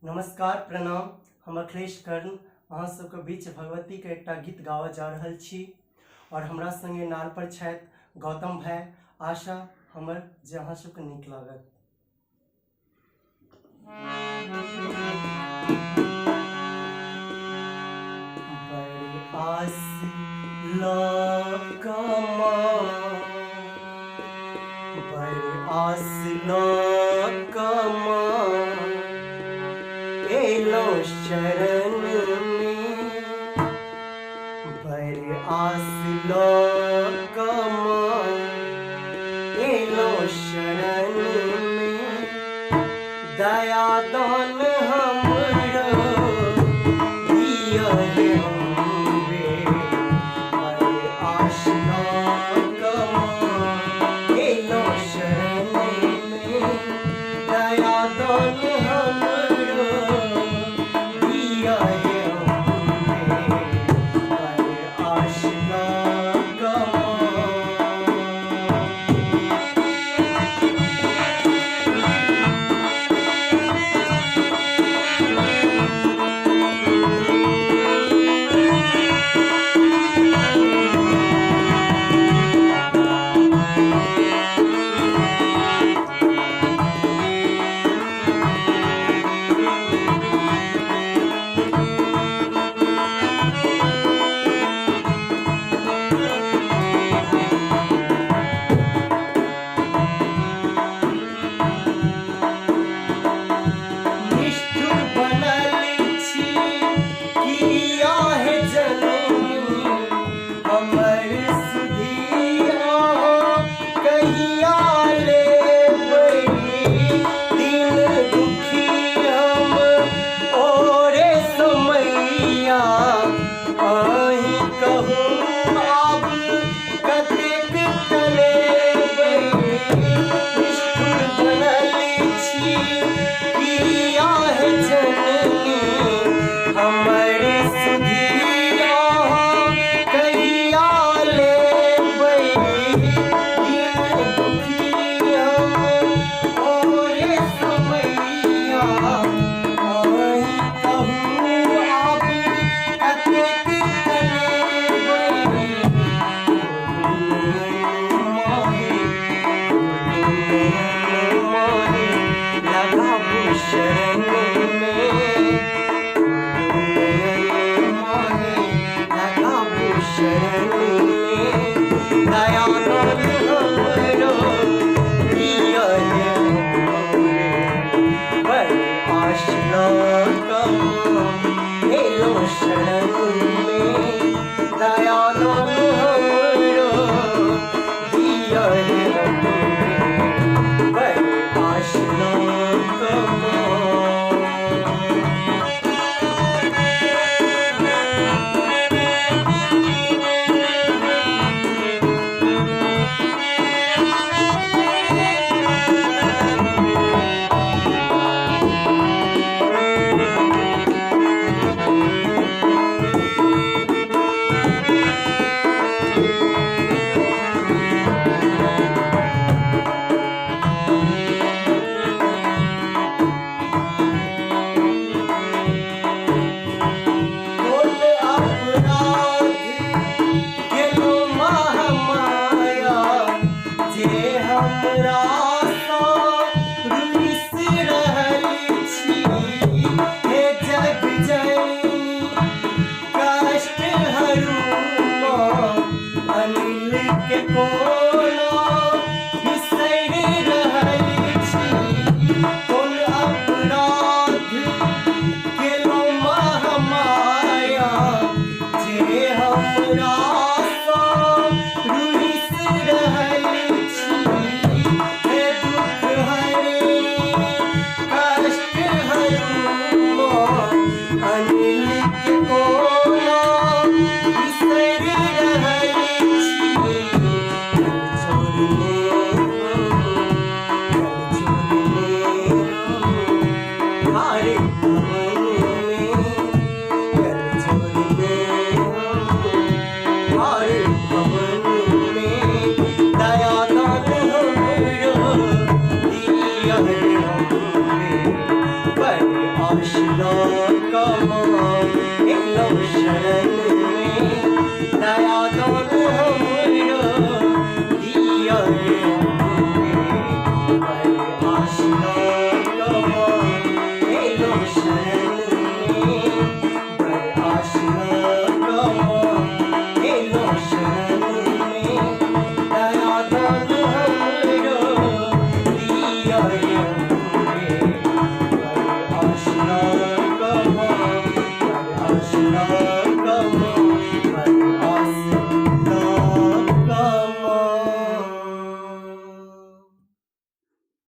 नमस्कार प्रणाम। हम अखिलेश कर्ण अहाँ सबके बीच भगवती के एकटा गीत गावा जा रहल छी और हमरा संगे नाल पर छथि गौतम भाई। आशा हमर जे अहाँ सबके नीक लागत। आस लकमा आस लकमा एलो शरण में बर आस लकमा एलो शरण में दया दान हमरो दिया हे हमरे बर आस लकमा एलो शरण में दया दान हमरो दिया हे हमरे बर आस लकमा। आशिलों का माँ इन लो शरण में दया